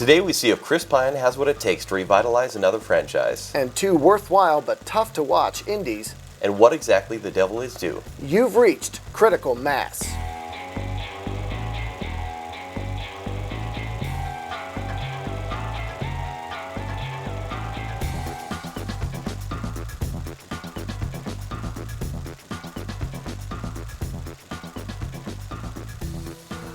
Today we see if Chris Pine has what it takes to revitalize another franchise. And 2 worthwhile but tough to watch indies. And what exactly the devil is due. You've reached Critical Mass.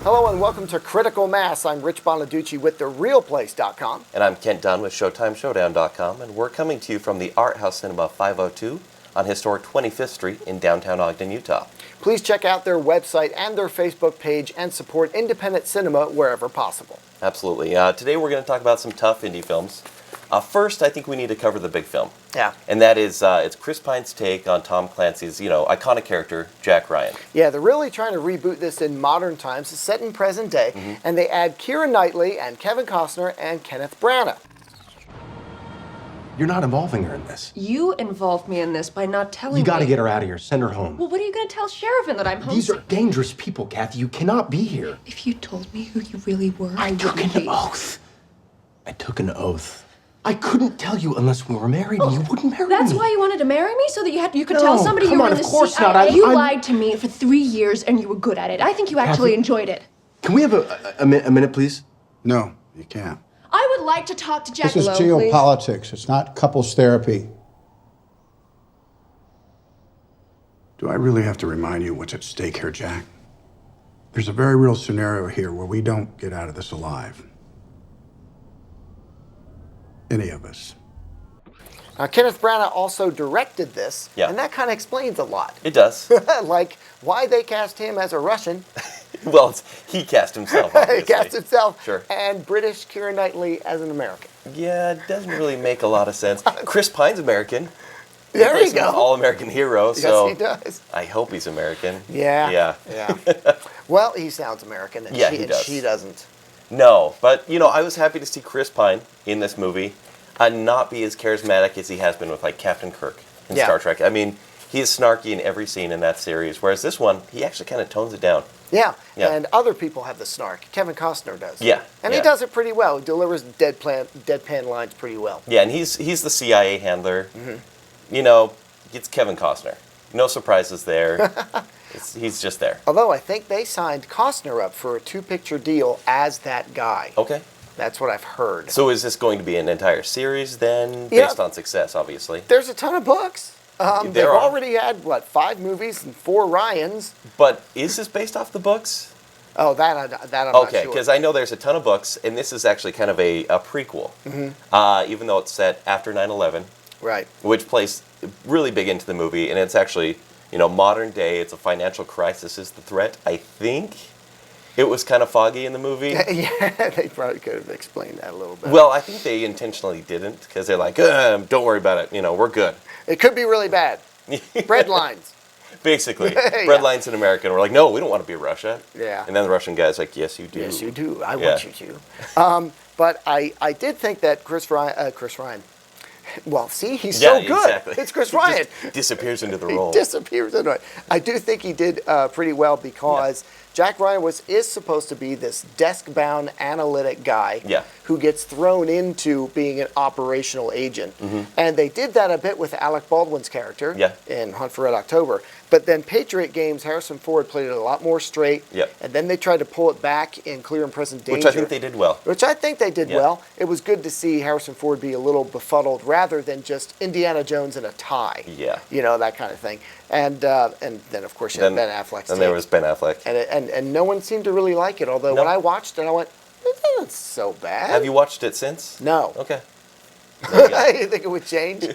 Hello and welcome to Critical Mass. I'm Rich Bonaduce with TheRealPlace.com. And I'm Kent Dunn with ShowtimeShowdown.com, and we're coming to you from the Art House Cinema 502 on historic 25th Street in downtown Ogden, Utah. Please check out their website and their Facebook page and support independent cinema wherever possible. Absolutely. Today we're going to talk about some tough indie films. First, I think we need to cover the big film. Yeah. And that is, it's Chris Pine's take on Tom Clancy's, iconic character, Jack Ryan. Yeah, they're really trying to reboot this in modern times. It's set in present day, and they add Keira Knightley and Kevin Costner and Kenneth Branagh. You're not involving her in this. You involved me in this by not telling me. You gotta get her out of here. Send her home. Well, what are you gonna tell Sheriffin that I'm home? These are dangerous people, Kathy. You cannot be here. If you told me who you really were, I took wouldn't an be. oath. I took an oath. I couldn't tell you unless we were married, and you wouldn't marry That's me. why you wanted to marry me? So that you could tell somebody come you were on, in the of course CIA? not. You I'm- lied to me for 3 years, and you were good at it. I think you actually Kathy? enjoyed it. Can we have a minute, please? No, you can't. I would like to talk to Jack. This is Hello, please. geopolitics. It's not couples therapy. Do I really have to remind you what's at stake here, Jack? There's a very real scenario here where we don't get out of this alive. Any of us. Kenneth Branagh also directed this, Yeah. and that kind of explains a lot. It does. Like why they cast him as a Russian, Well, he cast himself, he obviously. cast himself, Sure. and British Keira Knightley as an American. Yeah, it doesn't really make a lot of sense. Chris Pine's American. There He you plays an go. all-American hero, Yes, so he does. I hope he's American. Yeah. Yeah. Well, he sounds American, and, Yeah, she, he and does. she doesn't. No, but, I was happy to see Chris Pine in this movie not be as charismatic as he has been with, like, Captain Kirk in Yeah. Star Trek. I mean, he is snarky in every scene in that series, whereas this one, he actually kind of tones it down. Yeah. Yeah. And other people have the snark. Kevin Costner does. Yeah, And yeah. he does it pretty well. He delivers deadpan lines pretty well. Yeah, and he's the CIA handler. It's Kevin Costner. No surprises there. He's just there. Although I think they signed Costner up for a 2-picture deal as that guy. Okay. That's what I've heard. So is this going to be an entire series then, Yeah. based on success, obviously? There's a ton of books. They've There are. already had, 5 movies and 4 Ryans. But is this based off the books? Oh, that I'm not Okay, sure. because I know there's a ton of books, and this is actually kind of a prequel, even though it's set after 9/11, Right. which plays really big into the movie, and it's actually, modern day. It's a financial crisis is the threat, I think. It was kind of foggy in the movie. Yeah, they probably could have explained that a little bit. Well, I think they intentionally didn't, because they're like, don't worry about it, we're good. It could be really bad. Bread lines. Basically, Yeah. bread lines in America, and we're like, no, we don't want to be Russia. Yeah. And then the Russian guy's like, yes, you do. Yes, you do. I Yeah. want you to. But I did think that Chris Ryan. Well, see, he's so good. Exactly. It's Chris He Ryan. just disappears into the He role. disappears into it. I do think he did pretty well because Jack Ryan is supposed to be this desk-bound analytic guy Yeah. who gets thrown into being an operational agent. And they did that a bit with Alec Baldwin's character Yeah. in Hunt for Red October. But then Patriot Games, Harrison Ford played it a lot more straight. Yep. And then they tried to pull it back in Clear and Present Danger. Which I think they did well. Which I think they did Yeah. well. It was good to see Harrison Ford be a little befuddled rather than just Indiana Jones in a tie. Yeah. That kind of thing. And then, of course, you had Ben Affleck's And there take. was Ben Affleck. And no one seemed to really like it, although No. when I watched it, I went, this isn't so bad. Have you watched it since? No. Okay. You think it would change?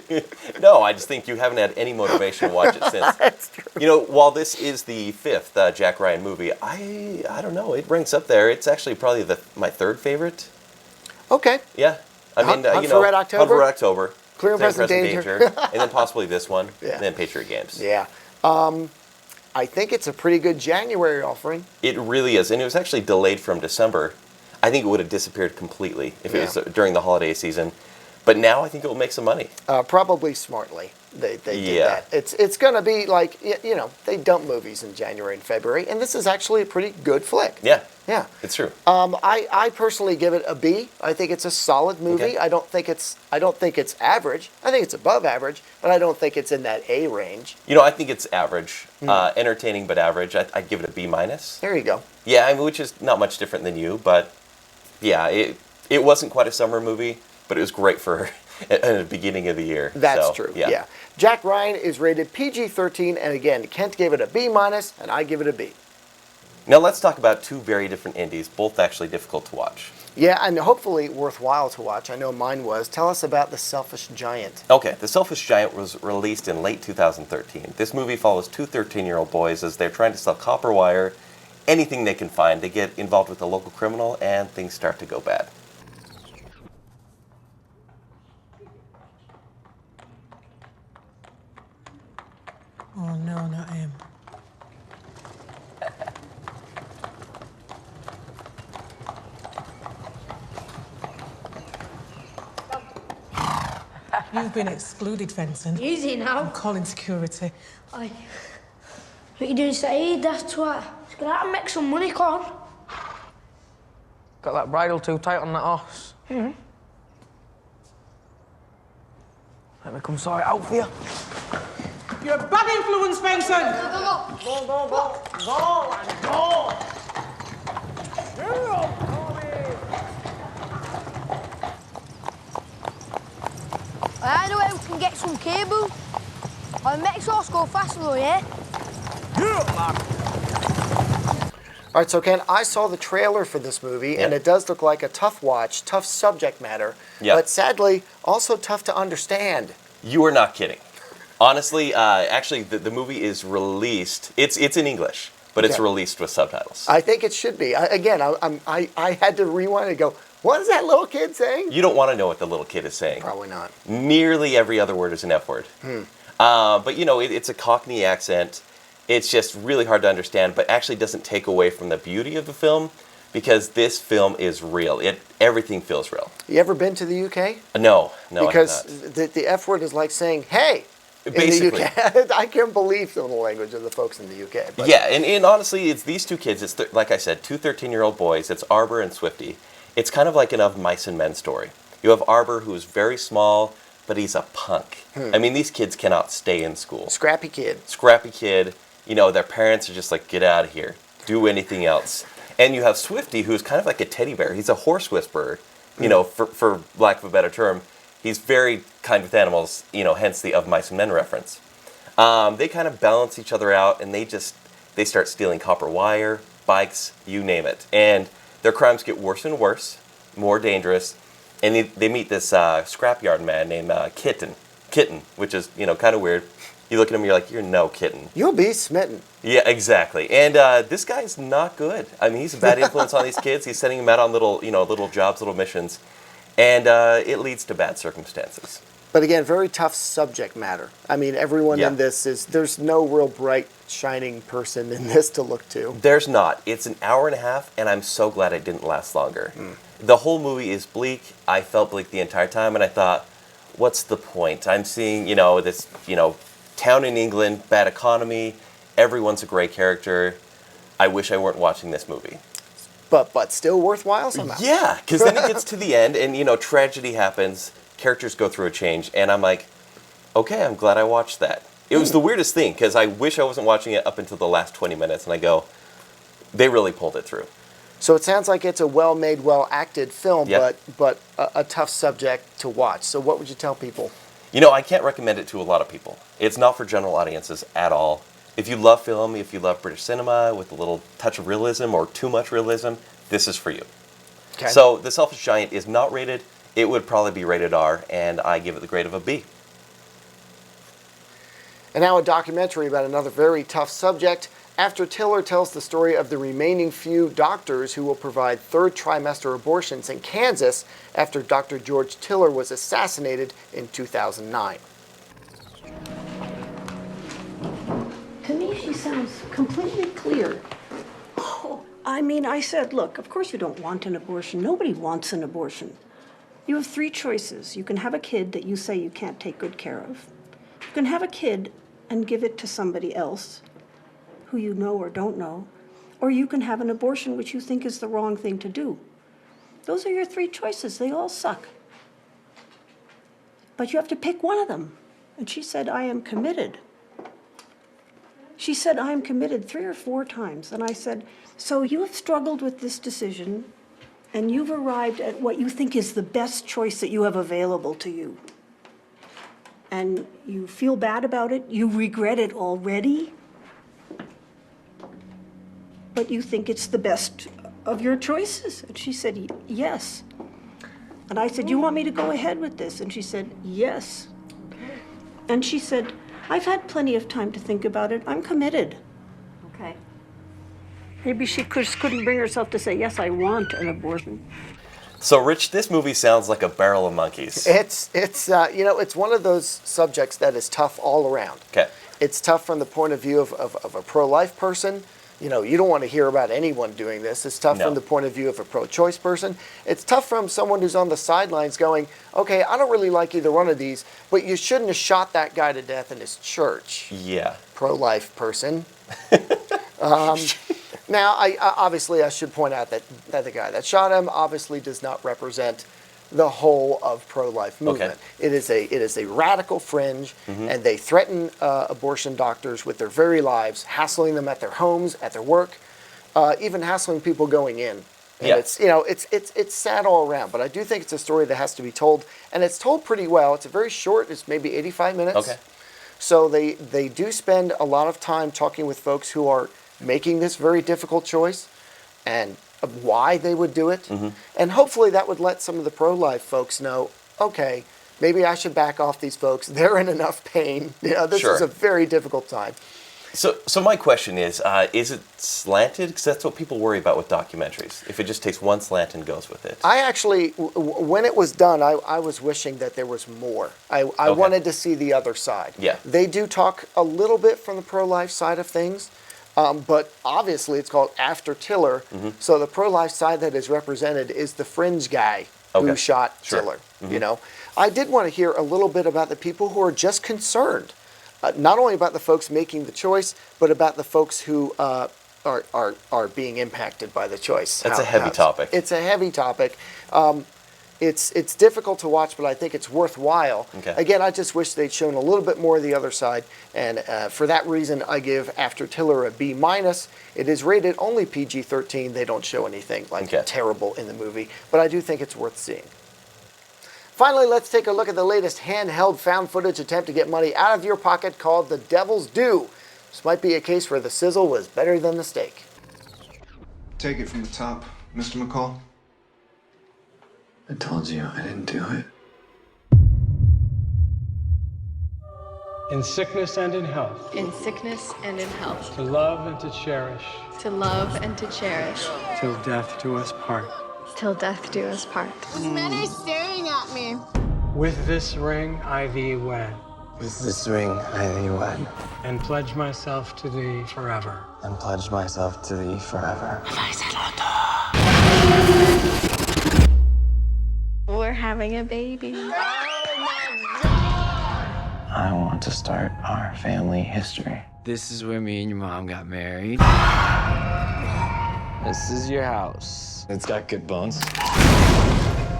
No, I just think you haven't had any motivation to watch it since. That's true. While this is the 5th Jack Ryan movie, I don't know. It ranks up there. It's actually probably my 3rd favorite. Okay. Yeah. I mean, Hunt for Red October? Hunt for Red October. Clear and Present Danger. And then possibly this one. Yeah. And then Patriot Games. Yeah. I think it's a pretty good January offering. It really is. And it was actually delayed from December. I think it would have disappeared completely if it was during the holiday season. But now I think it will make some money. Probably smartly. They did Yeah. that. It's going to be like, you know, they dump movies in January and February, and this is actually a pretty good flick. Yeah. Yeah. It's true. I personally give it a B. I think it's a solid movie. Okay. I don't think it's average. I think it's above average, but I don't think it's in that A range. You know, I think it's average. Entertaining but average. I'd give it a B minus. There you go. Yeah, I mean, which is not much different than you, but yeah, it wasn't quite a summer movie, but it was great for the beginning of the year. That's So, true. Yeah. Jack Ryan is rated PG-13, and again, Kent gave it a B minus, and I give it a B. Now let's talk about two very different indies, both actually difficult to watch. Yeah, and hopefully worthwhile to watch. I know mine was. Tell us about The Selfish Giant. Okay, The Selfish Giant was released in late 2013. This movie follows two 13-year-old boys as they're trying to sell copper wire, anything they can find. They get involved with a local criminal, and things start to go bad. Oh no, not him. You've been excluded, Vincent. Easy I'm now. calling security. Aye. What you doing, Saeed? That's what. Let's get out and make some money, Con. Got that bridle too tight on that horse. Let me come sort it out for you. You're a bad influence, Vincent! Go, go, go. Go and go. I know where we can get some cable. I'll make sauce go faster though, yeah? All right, so Ken, I saw the trailer for this movie, and it does look like a tough watch, tough subject matter, but sadly, also tough to understand. You are not kidding. Honestly, actually, the movie is released. It's in English, but it's released with subtitles. I think it should be. I had to rewind and go, what is that little kid saying? You don't want to know what the little kid is saying. Probably not. Nearly every other word is an F word. But, you know, it's a Cockney accent. It's just really hard to understand, but actually doesn't take away from the beauty of the film because this film is real. Everything feels real. You ever been to the UK? No, Because I have the F word is like saying, hey, Basically. in the UK. I can't believe some of the language of the folks in the UK. But Yeah, and honestly, it's these two kids. It's like I said, two 13-year-old boys. It's Arbor and Swifty. It's kind of like an Of Mice and Men story. You have Arbor, who is very small, but he's a punk. I mean, these kids cannot stay in school. Scrappy kid. Scrappy kid. You know, their parents are just like, get out of here. Do anything else. And you have Swifty, who's kind of like a teddy bear. He's a horse whisperer, you know, for lack of a better term. He's very kind with animals, you know, hence the Of Mice and Men reference. They kind of balance each other out, and they start stealing copper wire, bikes, you name it. And their crimes get worse and worse, more dangerous, and they meet this scrapyard man named Kitten, which is, you know, kind of weird. You look at him, you're like, you're no kitten. You'll be smitten. Yeah, exactly. And this guy's not good. I mean, he's a bad influence on these kids. He's sending them out on little jobs, little missions, and it leads to bad circumstances. But again, very tough subject matter. I mean, everyone in this there's no real bright, shining person in this to look to. There's not. It's an hour and a half, and I'm so glad it didn't last longer. The whole movie is bleak. I felt bleak the entire time, and I thought, what's the point? I'm seeing, this, town in England, bad economy, everyone's a great character. I wish I weren't watching this movie. But still worthwhile somehow. Yeah, because then it gets to the end, and, tragedy happens, characters go through a change, and I'm like, okay, I'm glad I watched that. It was the weirdest thing, because I wish I wasn't watching it up until the last 20 minutes, and I go, they really pulled it through. So it sounds like it's a well-made, well-acted film, Yep. but a tough subject to watch. So what would you tell people? I can't recommend it to a lot of people. It's not for general audiences at all. If you love film, if you love British cinema with a little touch of realism or too much realism, this is for you. Okay. So The Selfish Giant is not rated. It would probably be rated R, and I give it the grade of a B. And now a documentary about another very tough subject. After Tiller tells the story of the remaining few doctors who will provide third trimester abortions in Kansas after Dr. George Tiller was assassinated in 2009. To me, she sounds completely clear. Oh, I mean, I said, look, of course you don't want an abortion. Nobody wants an abortion. You have three choices. You can have a kid that you say you can't take good care of. You can have a kid and give it to somebody else who you know or don't know. Or you can have an abortion, which you think is the wrong thing to do. Those are your three choices. They all suck. But you have to pick one of them. And she said, I am committed. She said, I am committed 3 or 4 times. And I said, so you have struggled with this decision, and you've arrived at what you think is the best choice that you have available to you. And you feel bad about it, you regret it already, but you think it's the best of your choices. And she said, yes. And I said, you want me to go ahead with this? And she said, yes. And she said, I've had plenty of time to think about it. I'm committed. Okay. Maybe she just couldn't bring herself to say, yes, I want an abortion. So, Rich, this movie sounds like a barrel of monkeys. It's one of those subjects that is tough all around. Okay. It's tough from the point of view of a pro-life person. You don't want to hear about anyone doing this. It's tough from the point of view of a pro-choice person. It's tough from someone who's on the sidelines going, okay, I don't really like either one of these, but you shouldn't have shot that guy to death in his church. Yeah. Pro-life person. Now, I should point out that the guy that shot him obviously does not represent the whole of pro-life movement. Okay. It is a radical fringe, and they threaten abortion doctors with their very lives, hassling them at their homes, at their work, even hassling people going in. And it's sad all around. But I do think it's a story that has to be told, and it's told pretty well. It's very short. It's maybe 85 minutes. Okay. So they do spend a lot of time talking with folks who are making this very difficult choice, and of why they would do it. And hopefully that would let some of the pro-life folks know, okay, maybe I should back off these folks. They're in enough pain. This is a very difficult time. So my question is it slanted? Because that's what people worry about with documentaries. If it just takes one slant and goes with it. I actually, when it was done, I was wishing that there was more. I wanted to see the other side. Yeah. They do talk a little bit from the pro-life side of things. But obviously it's called After Tiller, so the pro-life side that is represented is the fringe guy who shot Tiller. I did want to hear a little bit about the people who are just concerned, not only about the folks making the choice, but about the folks who are being impacted by the choice. That's a heavy topic. It's a heavy topic. It's difficult to watch, but I think it's worthwhile. Okay. Again, I just wish they'd shown a little bit more of the other side, and for that reason, I give After Tiller a B-. It is rated only PG-13. They don't show anything terrible in the movie, but I do think it's worth seeing. Finally, let's take a look at the latest handheld found footage attempt to get money out of your pocket called The Devil's Due. This might be a case where the sizzle was better than the steak. Take it from the top, Mr. McCall. I told you I didn't do it. In sickness and in health. In sickness and in health. To love and to cherish. To love and to cherish. Till death do us part. Till death do us part. This man is staring at me. With this ring I thee wed. With this ring I thee wed. And pledge myself to thee forever. And pledge myself to thee forever. We're having a baby. I want to start our family history. This is where me and your mom got married. This is your house. It's got good bones.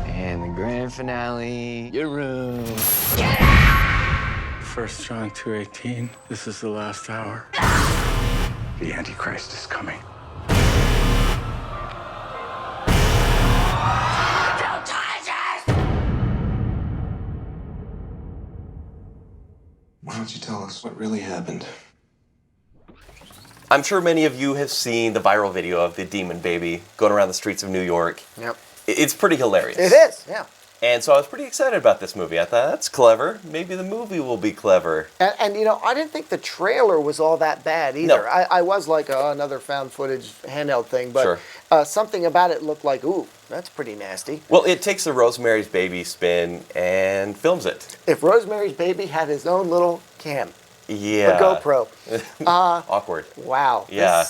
And the grand finale, your room. First John 2:18. This is the last hour. The Antichrist is coming. Why don't you tell us what really happened? I'm sure many of you have seen the viral video of the demon baby going around the streets of New York. Yep. It's pretty hilarious. It is, yeah. And so I was pretty excited about this movie. I thought, that's clever. Maybe the movie will be clever. And I didn't think the trailer was all that bad either. No. I was like, oh, another found footage handheld thing, but something about it looked like, ooh, that's pretty nasty. Well, it takes the Rosemary's Baby spin and films it. If Rosemary's Baby had his own little cam. Yeah. A GoPro. Awkward. Wow. Yeah.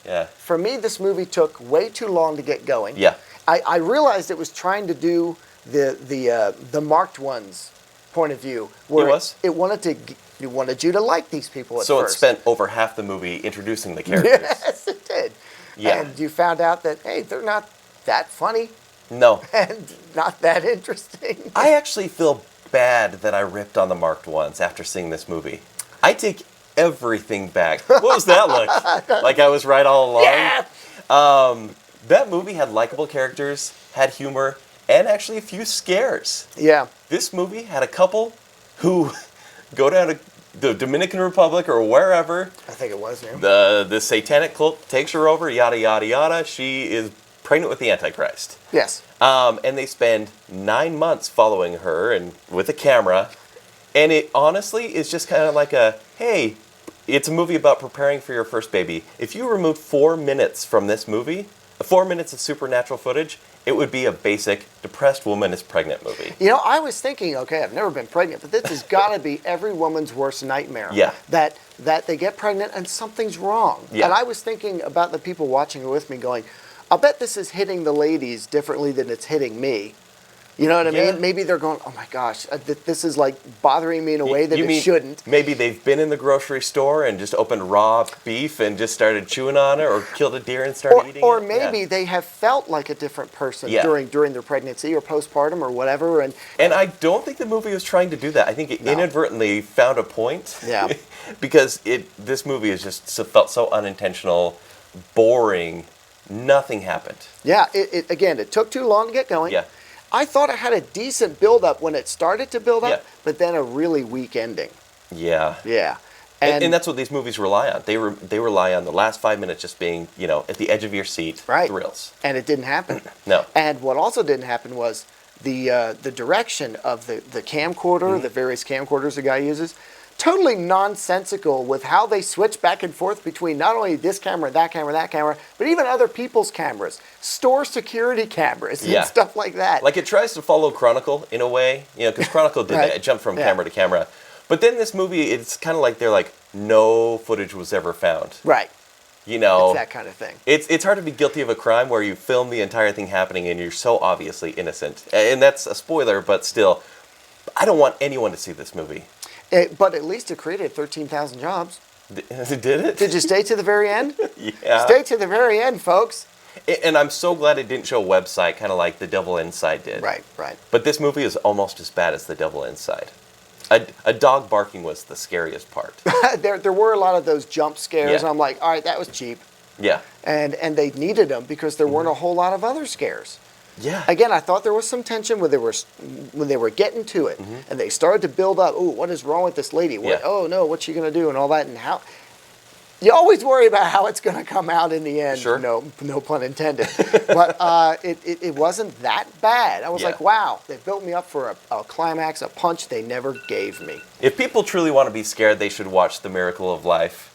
This, for me, this movie took way too long to get going. Yeah. I realized it was trying to do the marked ones point of view. Where It was. It wanted you to like these people at So first. it spent over half the movie introducing the characters. Yes, it did. Yeah. And you found out that, hey, they're not that funny No. and not that interesting. I actually feel bad that I ripped on the marked ones after seeing this movie. I take everything back. What was that look? Like I was right all along? Yeah. That movie had likable characters, had humor, and actually a few scares. Yeah. This movie had a couple who go down to the Dominican Republic or wherever. I think it was, yeah. The satanic cult takes her over, yada, yada, yada. She is pregnant with the Antichrist. Yes. And they spend 9 months following her and with a camera. And it honestly is just kind of like hey, it's a movie about preparing for your first baby. If you removed 4 minutes from this movie, 4 minutes of supernatural footage, it would be a basic depressed woman is pregnant movie. You know, I was thinking, okay, I've never been pregnant, but this has got to be every woman's worst nightmare. Yeah. That they get pregnant and something's wrong. Yeah. And I was thinking about the people watching it with me going, I'll bet this is hitting the ladies differently than it's hitting me. You know what I Yeah. mean? Maybe they're going, oh my gosh, this is like bothering me in a way that it shouldn't. Maybe they've been in the grocery store and just opened raw beef and just started chewing on it, or killed a deer and started eating it. Or maybe they have felt like a different person Yeah. during their pregnancy or postpartum or whatever. And I don't think the movie was trying to do that. I think it inadvertently found a point. Yeah. Because this movie is just felt so unintentional, boring. Nothing happened. Yeah, it took too long to get going. Yeah. I thought it had a decent build-up when it started to build up, Yeah. but then a really weak ending. Yeah. Yeah. And that's what these movies rely on. They rely on the last 5 minutes just being, at the edge of your seat, Right. thrills. And it didn't happen. No. And what also didn't happen was the direction of the camcorder, the various camcorders the guy uses, totally nonsensical with how they switch back and forth between not only this camera, that camera, but even other people's cameras, store security cameras Yeah. and stuff like that. Like it tries to follow Chronicle in a way, because Chronicle did Right. that. It jumped from Yeah. camera to camera. But then this movie, it's kind of like they're like, no footage was ever found. Right. You know, It's that kind of thing. It's hard to be guilty of a crime where you film the entire thing happening and you're so obviously innocent. And that's a spoiler, but still, I don't want anyone to see this movie. But at least it created 13,000 jobs. Did it? Did you stay to the very end? Yeah. Stay to the very end, folks. And I'm so glad it didn't show a website, kind of like The Devil Inside did. Right. But this movie is almost as bad as The Devil Inside. A dog barking was the scariest part. there were a lot of those jump scares. Yeah. I'm like, all right, that was cheap. Yeah. And they needed them because there weren't a whole lot of other scares. Yeah. Again, I thought there was some tension when they were getting to it, and they started to build up. Oh, what is wrong with this lady? Yeah. Oh no, what's she gonna do? And all that, and how. You always worry about how it's gonna come out in the end. Sure. No pun intended. But it wasn't that bad. I was Yeah. like, wow, they built me up for a climax, a punch they never gave me. If people truly want to be scared, they should watch The Miracle of Life.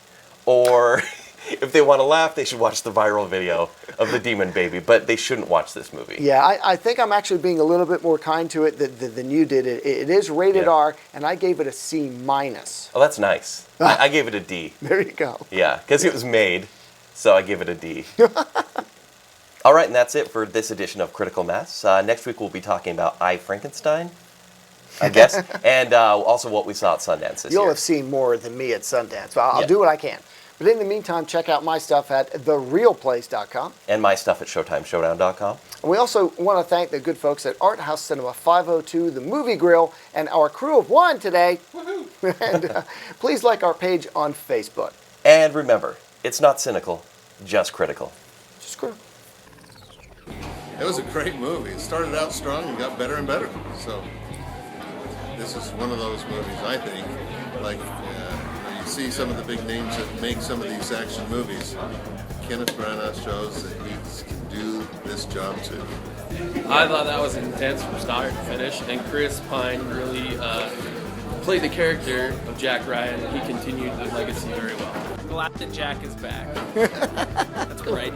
Or if they want to laugh, they should watch the viral video of the demon baby. But they shouldn't watch this movie. Yeah, I think I'm actually being a little bit more kind to it than you did. It is rated Yeah. R, and I gave it a C minus. Oh, that's nice. I gave it a D. There you go. Yeah, because it was made, so I give it a D. All right, and that's it for this edition of Critical Mass. Next week we'll be talking about I, Frankenstein, I guess, and also what we saw at Sundance this You'll year. have seen more than me at Sundance. I'll Yeah. do what I can. But in the meantime, check out my stuff at therealplace.com. And my stuff at ShowtimeShowdown.com. And we also want to thank the good folks at Art House Cinema 502, the Movie Grill, and our crew of one today. And please like our page on Facebook. And remember, it's not cynical, just critical. Just critical. It was a great movie. It started out strong and got better and better. So this is one of those movies, I think, like you see some of the big names that make some of these action movies. Kenneth Branagh shows that he can do this job too. I thought that was intense from start to finish, and Chris Pine really played the character of Jack Ryan. He continued the legacy very well. Glad that Jack is back. That's great.